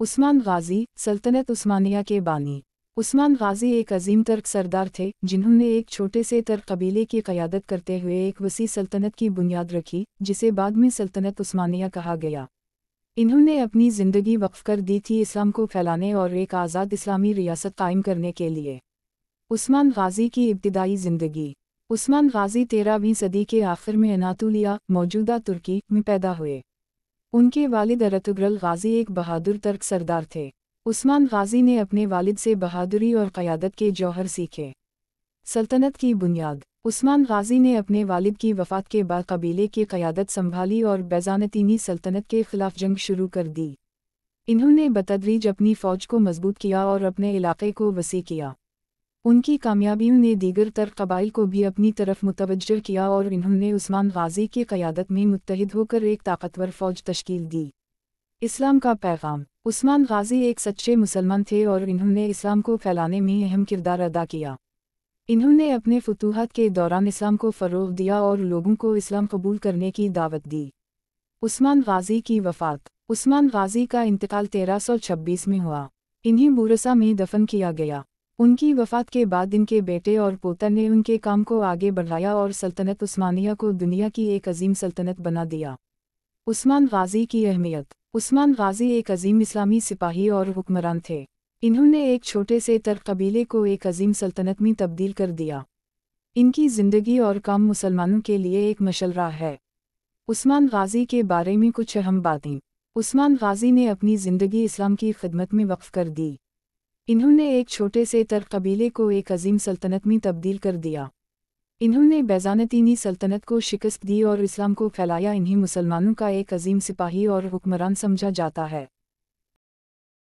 उस्मान गाजी, सल्तनत उस्मानिया के बानी। उस्मान गाजी एक अजीम तर्क सरदार थे जिन्होंने एक छोटे से तर्क कबीले की क़यादत करते हुए एक वसी सल्तनत की बुनियाद रखी, जिसे बाद में सल्तनत उस्मानिया कहा गया। इन्होंने अपनी ज़िंदगी वक्फ कर दी थी इस्लाम को फैलाने और एक आज़ाद इस्लामी रियासत कायम करने के लिए। उस्मान गाजी की इब्तिदाई ज़िंदगी। उस्मान गाजी 13वीं सदी के आखिर में अनातोलिया, मौजूदा तुर्की, में पैदा हुए। उनके वालिद अरतुगरल गाजी एक बहादुर तर्क सरदार थे। उस्मान गाजी ने अपने वालिद से बहादुरी और क़यादत के जौहर सीखे। सल्तनत की बुनियाद। उस्मान गाजी ने अपने वालिद की वफ़ात के बाद कबीले की क़यादत संभाली और बैज़ानतीनी सल्तनत के ख़िलाफ़ जंग शुरू कर दी। इन्होंने बतदरीज अपनी फ़ौज को मजबूत किया और अपने इलाक़े को वसी किया। उनकी कामयाबियों ने दीगर तर्क कबाइल को भी अपनी तरफ मुतवज्जह किया और इन्होंने उस्मान गाजी की क़यादत में मुत्तहिद होकर एक ताकतवर फ़ौज तश्कील दी। इस्लाम का पैगाम। उस्मान गाजी एक सच्चे मुसलमान थे और इन्होंने इस्लाम को फैलाने में अहम किरदार अदा किया। इन्होंने अपने फतूहात के दौरान इस्लाम को फ़रोग़ दिया और लोगों को इस्लाम कबूल करने की दावत दी। उस्मान गाजी की वफ़ात। उस्मान गाजी का इंतकाल 1326 में हुआ। इन्हें बुरसा में दफन किया गया। उनकी वफ़ात के बाद इनके बेटे और पोता ने उनके काम को आगे बढ़ाया और सल्तनत उस्मानिया को दुनिया की एक अजीम सल्तनत बना दिया। उस्मान गाजी की अहमियत। उस्मान गाजी एक अजीम इस्लामी सिपाही और हुक्मरान थे। इन्होंने एक छोटे से तर्क कबीले को एक अजीम सल्तनत में तब्दील कर दिया। इनकी ज़िंदगी और काम मुसलमानों के लिए एक मशअल है। उस्मान गाजी के बारे में कुछ अहम बातें। उस्मान गाजी ने अपनी ज़िंदगी इस्लाम की खिदमत में वक्फ कर दी। इन्होंने एक छोटे से तर्क कबीले को एक अजीम सल्तनत में तब्दील कर दिया। इन्होंने बैज़ानतीनी सल्तनत को शिकस्त दी और इस्लाम को फैलाया। इन्हें मुसलमानों का एक अजीम सिपाही और हुक्मरान समझा जाता है।